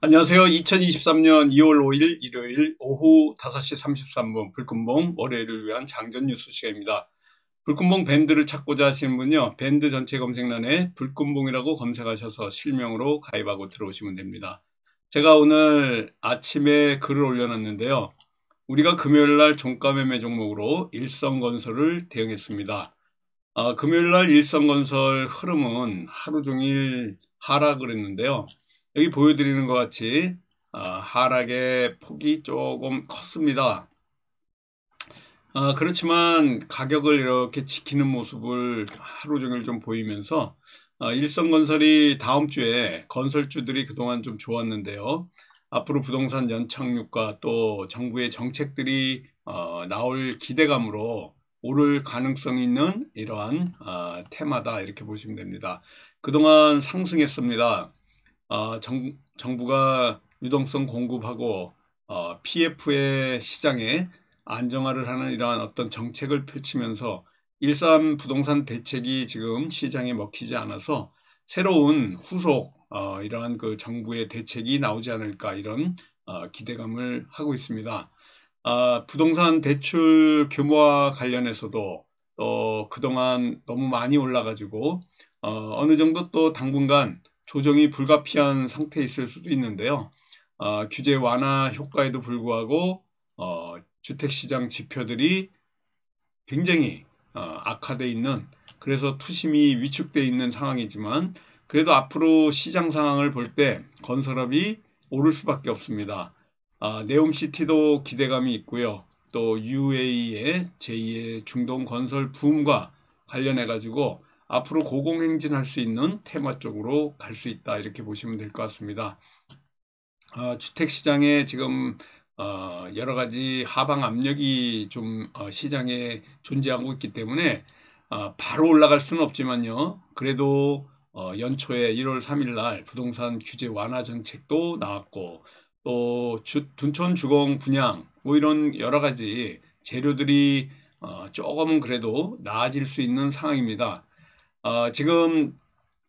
안녕하세요. 2023년 2월 5일 일요일 오후 5시 33분 불금봉 월요일을 위한 장전 뉴스 시간입니다. 불금봉 밴드를 찾고자 하시는 분요, 밴드 전체 검색란에 불금봉이라고 검색하셔서 실명으로 가입하고 들어오시면 됩니다. 제가 오늘 아침에 글을 올려놨는데요. 우리가 금요일날 종가매매 종목으로 일성건설을 대응했습니다. 금요일날 일성건설 흐름은 하루 종일 하락을 했는데요. 여기 보여드리는 것 같이 하락의 폭이 조금 컸습니다. 그렇지만 가격을 이렇게 지키는 모습을 하루 종일 좀 보이면서 일성건설이 다음 주에 건설주들이 그동안 좀 좋았는데요. 앞으로 부동산 연착륙과 또 정부의 정책들이 나올 기대감으로 오를 가능성이 있는 이러한 테마다 이렇게 보시면 됩니다. 그동안 상승했습니다. 정부가 유동성 공급하고 PF의 시장에 안정화를 하는 이러한 어떤 정책을 펼치면서 일산 부동산 대책이 지금 시장에 먹히지 않아서 새로운 후속 이러한 그 정부의 대책이 나오지 않을까 이런 기대감을 하고 있습니다. 부동산 대출 규모와 관련해서도 그동안 너무 많이 올라가지고 어느 정도 또 당분간 조정이 불가피한 상태에 있을 수도 있는데요. 규제 완화 효과에도 불구하고 주택시장 지표들이 굉장히 악화되어 있는, 그래서 투심이 위축되어 있는 상황이지만 그래도 앞으로 시장 상황을 볼 때 건설업이 오를 수밖에 없습니다. 네옴시티도 기대감이 있고요. 또 UAE의 제2의 중동 건설 붐과 관련해 가지고 앞으로 고공행진할 수 있는 테마 쪽으로 갈 수 있다, 이렇게 보시면 될 것 같습니다. 주택시장에 지금 여러 가지 하방 압력이 좀 시장에 존재하고 있기 때문에 바로 올라갈 수는 없지만요. 그래도 연초에 1월 3일 날 부동산 규제 완화 정책도 나왔고 또 둔촌 주공 분양 뭐 이런 여러 가지 재료들이 조금은 그래도 나아질 수 있는 상황입니다. 지금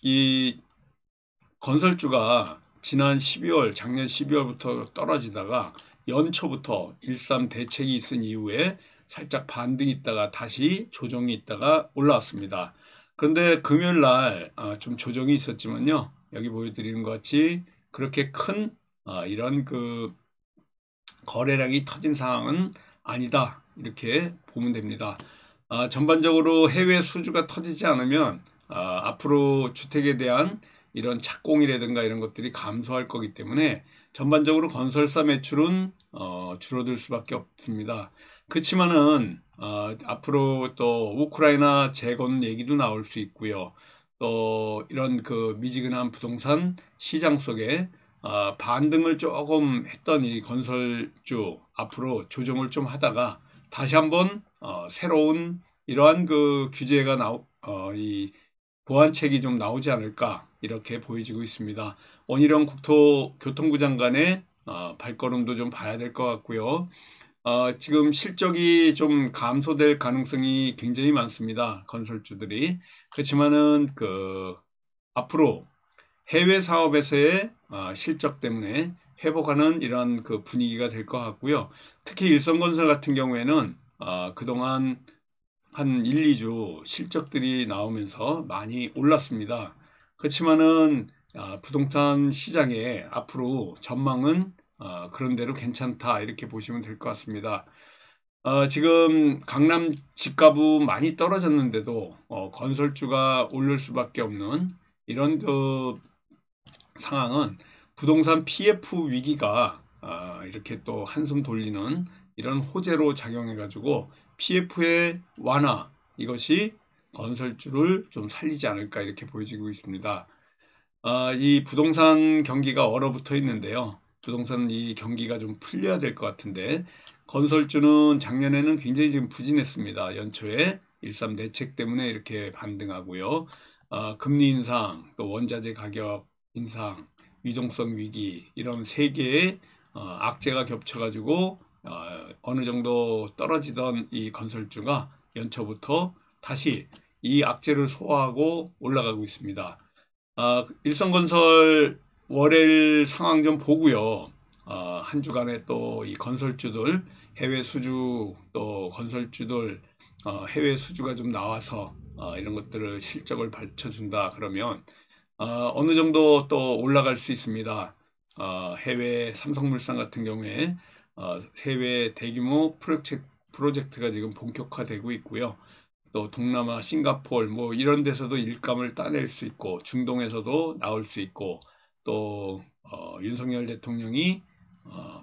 이 건설주가 지난 12월, 작년 12월부터 떨어지다가 연초부터 1.3 대책이 있은 이후에 살짝 반등이 있다가 다시 조정이 있다가 올라왔습니다. 그런데 금요일 날 좀 조정이 있었지만요. 여기 보여드리는 것 같이 그렇게 큰 이런 그 거래량이 터진 상황은 아니다, 이렇게 보면 됩니다. 전반적으로 해외 수주가 터지지 않으면 앞으로 주택에 대한 이런 착공이라든가 이런 것들이 감소할 거기 때문에 전반적으로 건설사 매출은 줄어들 수밖에 없습니다. 그렇지만은 앞으로 또 우크라이나 재건 얘기도 나올 수 있고요. 또 이런 그 미지근한 부동산 시장 속에 반등을 조금 했던 이 건설주 앞으로 조정을 좀 하다가 다시 한번 새로운 이러한 그 규제가 이 보완책이 좀 나오지 않을까, 이렇게 보여지고 있습니다. 원희룡 국토교통부 장관의 발걸음도 좀 봐야 될 것 같고요. 지금 실적이 좀 감소될 가능성이 굉장히 많습니다. 건설주들이. 그렇지만은 앞으로 해외 사업에서의 실적 때문에 회복하는 이런 그 분위기가 될 것 같고요. 특히 일성건설 같은 경우에는 그동안 한 1, 2주 실적들이 나오면서 많이 올랐습니다. 그렇지만은 부동산 시장의 앞으로 전망은 그런대로 괜찮다, 이렇게 보시면 될 것 같습니다. 지금 강남 집값이 많이 떨어졌는데도 건설주가 오를 수밖에 없는 이런 그 상황은 부동산 PF 위기가 이렇게 또 한숨 돌리는 이런 호재로 작용해 가지고 PF의 완화, 이것이 건설주를 좀 살리지 않을까, 이렇게 보여지고 있습니다. 이 부동산 경기가 얼어붙어 있는데요. 부동산 이 경기가 좀 풀려야 될 것 같은데 건설주는 작년에는 굉장히 지금 부진했습니다. 연초에 1.3 대책 때문에 이렇게 반등하고요. 금리 인상, 또 원자재 가격 인상, 유동성 위기, 이런 세 개의 악재가 겹쳐가지고 어느 정도 떨어지던 이 건설주가 연초부터 다시 이 악재를 소화하고 올라가고 있습니다. 일성건설 월요일 상황 좀 보고요. 한 주간에 또 이 건설주들, 해외 수주, 또 건설주들, 해외 수주가 좀 나와서 이런 것들을 실적을 밝혀준다 그러면 어느 정도 또 올라갈 수 있습니다. 해외 삼성물산 같은 경우에 해외 대규모 프로젝트가 지금 본격화되고 있고요. 또 동남아, 싱가포르 뭐 이런 데서도 일감을 따낼 수 있고 중동에서도 나올 수 있고 또 윤석열 대통령이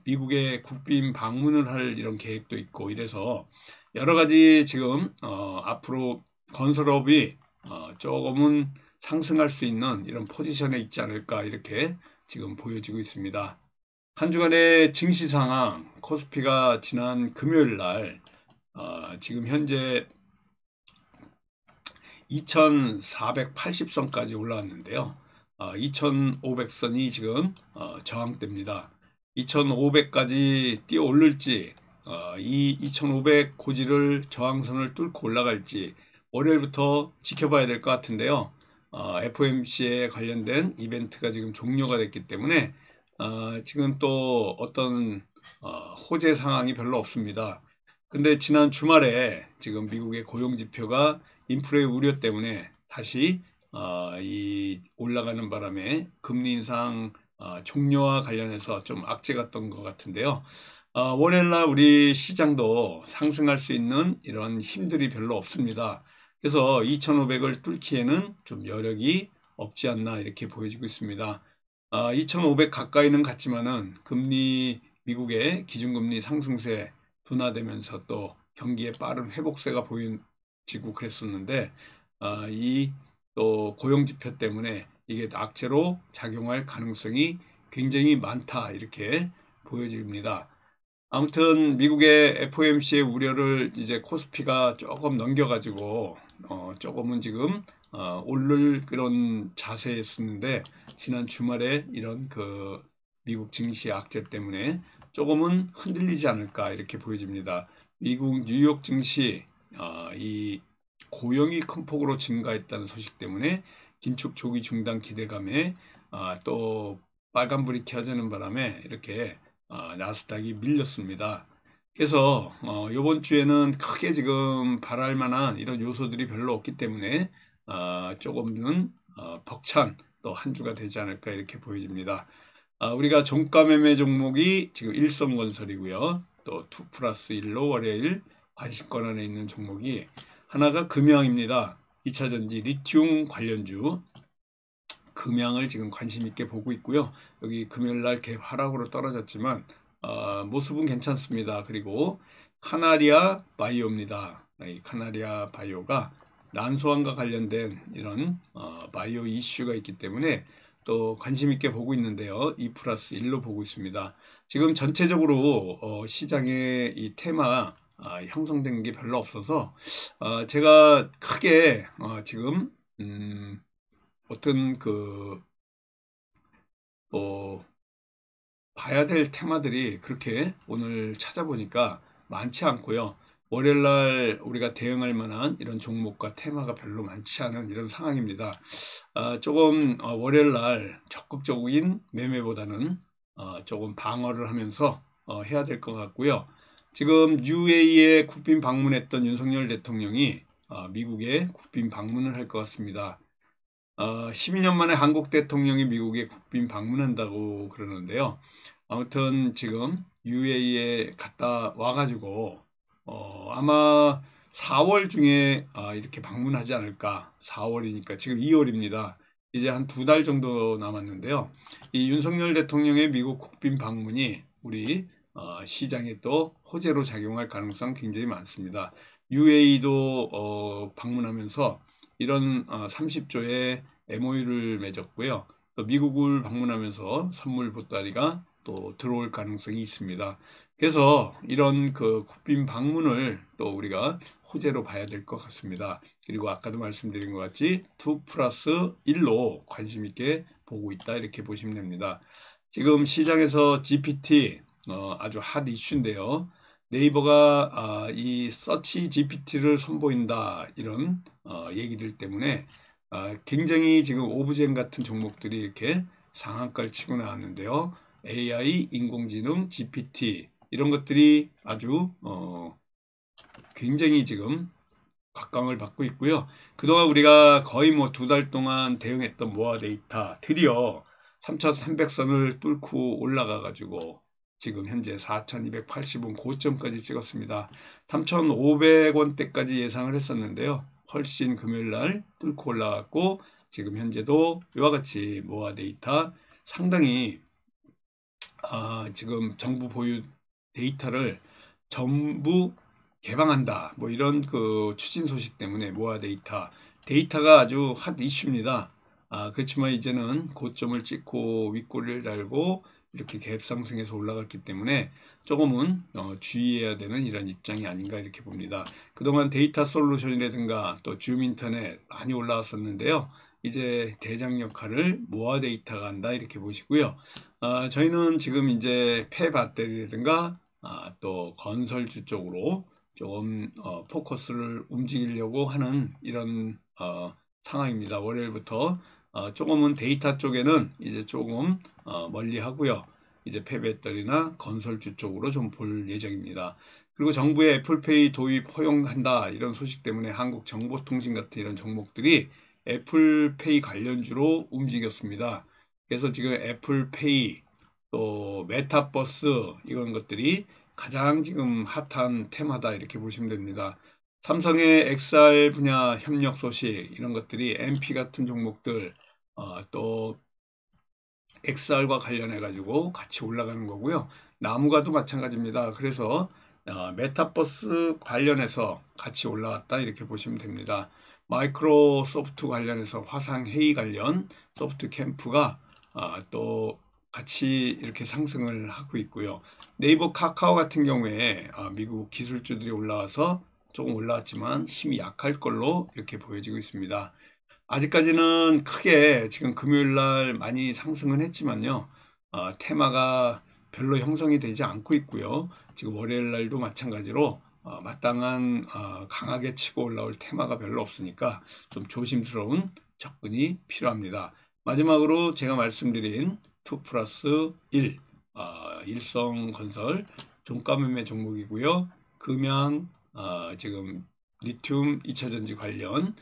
미국에 국빈 방문을 할 이런 계획도 있고 이래서 여러 가지 지금 앞으로 건설업이 조금은 상승할 수 있는 이런 포지션에 있지 않을까 이렇게 지금 보여지고 있습니다. 한 주간의 증시 상황, 코스피가 지난 금요일 날 지금 현재 2480선까지 올라왔는데요. 2500선이 지금 저항대입니다. 2500까지 뛰어 오를지 이 2500 고지를 저항선을 뚫고 올라갈지 월요일부터 지켜봐야 될 것 같은데요. FOMC에 관련된 이벤트가 지금 종료가 됐기 때문에 지금 또 어떤 호재 상황이 별로 없습니다. 근데 지난 주말에 지금 미국의 고용지표가 인플레 우려 때문에 다시 이 올라가는 바람에 금리 인상 종료와 관련해서 좀 악재 같던 것 같은데요. 월요일날 우리 시장도 상승할 수 있는 이런 힘들이 별로 없습니다. 그래서 2500을 뚫기에는 좀 여력이 없지 않나 이렇게 보여지고 있습니다. 2500 가까이는 갔지만은 금리 미국의 기준금리 상승세 둔화되면서 또 경기에 빠른 회복세가 보여지고 그랬었는데 이 또 고용지표 때문에 이게 악재로 작용할 가능성이 굉장히 많다 이렇게 보여집니다. 아무튼 미국의 FOMC의 우려를 이제 코스피가 조금 넘겨가지고 조금은 지금 오를 그런 자세였었는데 지난 주말에 이런 그 미국 증시 악재 때문에 조금은 흔들리지 않을까 이렇게 보여집니다. 미국 뉴욕 증시 이 고용이 큰 폭으로 증가했다는 소식 때문에 긴축 조기 중단 기대감에 또 빨간불이 켜지는 바람에 이렇게 나스닥이 밀렸습니다. 그래서 이번 주에는 크게 지금 바랄 만한 이런 요소들이 별로 없기 때문에 조금은 벅찬 또 한 주가 되지 않을까 이렇게 보여집니다. 우리가 종가 매매 종목이 지금 일성건설이고요. 또 2+1로 월요일 관심권 안에 있는 종목이 하나가 금양입니다. 2차전지 리튬 관련주 금양을 지금 관심 있게 보고 있고요. 여기 금요일날 갭 하락으로 떨어졌지만 모습은 괜찮습니다. 그리고 카나리아 바이오입니다. 이 카나리아 바이오가 난소암과 관련된 이런 바이오 이슈가 있기 때문에 또 관심 있게 보고 있는데요. 2+1로 보고 있습니다. 지금 전체적으로 시장의 이 테마 형성된 게 별로 없어서 제가 크게 지금 어떤 그 봐야 될 테마들이 그렇게 오늘 찾아보니까 많지 않고요. 월요일날 우리가 대응할 만한 이런 종목과 테마가 별로 많지 않은 이런 상황입니다. 조금 월요일날 적극적인 매매보다는 조금 방어를 하면서 해야 될 것 같고요. 지금 UAE에 국빈 방문했던 윤석열 대통령이 미국에 국빈 방문을 할 것 같습니다. 12년 만에 한국 대통령이 미국에 국빈 방문한다고 그러는데요. 아무튼 지금 UAE에 갔다 와가지고 아마 4월 중에 이렇게 방문하지 않을까. 4월이니까 지금 2월입니다. 이제 한 2달 정도 남았는데요. 이 윤석열 대통령의 미국 국빈 방문이 우리 시장에 또 호재로 작용할 가능성 굉장히 많습니다. UAE도 방문하면서 이런 30조의 MOU를 맺었고요. 또 미국을 방문하면서 선물 보따리가 또 들어올 가능성이 있습니다. 그래서 이런 그 국빈 방문을 또 우리가 호재로 봐야 될 것 같습니다. 그리고 아까도 말씀드린 것 같이 2+1로 관심 있게 보고 있다 이렇게 보시면 됩니다. 지금 시장에서 GPT 아주 핫 이슈인데요. 네이버가 이 서치 GPT를 선보인다 이런 얘기들 때문에 굉장히 지금 오브젠 같은 종목들이 이렇게 상한가를 치고 나왔는데요. AI, 인공지능, GPT 이런 것들이 아주 굉장히 지금 각광을 받고 있고요. 그동안 우리가 거의 뭐 2달 동안 대응했던 모아 데이터 드디어 3,300선을 뚫고 올라가 가지고 지금 현재 4,280원 고점까지 찍었습니다. 3,500원대까지 예상을 했었는데요. 훨씬 금요일날 뚫고 올라갔고 지금 현재도 이와 같이 모아 데이터 상당히 지금 정부 보유 데이터를 전부 개방한다. 뭐 이런 그 추진 소식 때문에 모아 데이터가 아주 핫 이슈입니다. 그렇지만 이제는 고점을 찍고 윗꼬리를 달고 이렇게 갭 상승해서 올라갔기 때문에 조금은 주의해야 되는 이런 입장이 아닌가 이렇게 봅니다. 그동안 데이터 솔루션이라든가 또 줌 인터넷 많이 올라왔었는데요. 이제 대장 역할을 모아 데이터가 한다 이렇게 보시고요. 저희는 지금 이제 폐배터리라든가 또 건설주 쪽으로 조금 포커스를 움직이려고 하는 이런 상황입니다. 월요일부터 조금은 데이터 쪽에는 이제 조금 멀리 하고요. 이제 폐배터리나 건설주 쪽으로 좀 볼 예정입니다. 그리고 정부의 애플페이 도입 허용한다 이런 소식 때문에 한국정보통신 같은 이런 종목들이 애플페이 관련주로 움직였습니다. 그래서 지금 애플페이 또 메타버스 이런 것들이 가장 지금 핫한 테마다 이렇게 보시면 됩니다. 삼성의 XR 분야 협력 소식 이런 것들이 MP 같은 종목들 또 XR과 관련해 가지고 같이 올라가는 거고요. 나무가도 마찬가지입니다. 그래서 메타버스 관련해서 같이 올라갔다 이렇게 보시면 됩니다. 마이크로소프트 관련해서 화상회의 관련 소프트 캠프가 또 같이 이렇게 상승을 하고 있고요. 네이버 카카오 같은 경우에 미국 기술주들이 올라와서 조금 올라왔지만 힘이 약할 걸로 이렇게 보여지고 있습니다. 아직까지는 크게 지금 금요일날 많이 상승은 했지만요. 테마가 별로 형성이 되지 않고 있고요. 지금 월요일날도 마찬가지로 마땅한 강하게 치고 올라올 테마가 별로 없으니까 좀 조심스러운 접근이 필요합니다. 마지막으로 제가 말씀드린 2+1 일성건설 종가 매매 종목이고요. 금양 지금 리튬 2차전지 관련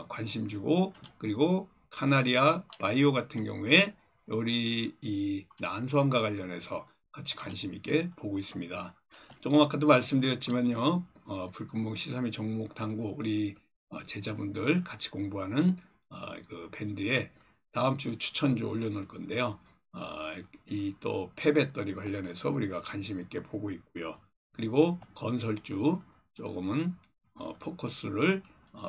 관심 주고 그리고 카나리아 바이오 같은 경우에 우리 이 난소암과 관련해서 같이 관심 있게 보고 있습니다. 조금 아까도 말씀드렸지만요. 불금목 시사미 종목 당구 우리 제자분들 같이 공부하는 그 밴드에 다음 주 추천주 올려놓을 건데요. 이 또 폐배터리 관련해서 우리가 관심 있게 보고 있고요. 그리고 건설주 조금은 포커스를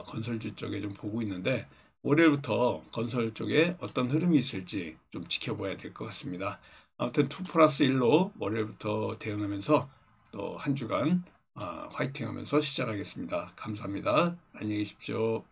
건설주 쪽에 좀 보고 있는데 월요일부터 건설 쪽에 어떤 흐름이 있을지 좀 지켜봐야 될 것 같습니다. 아무튼 2+1로 월요일부터 대응하면서 또 한 주간 화이팅 하면서 시작하겠습니다. 감사합니다. 안녕히 계십시오.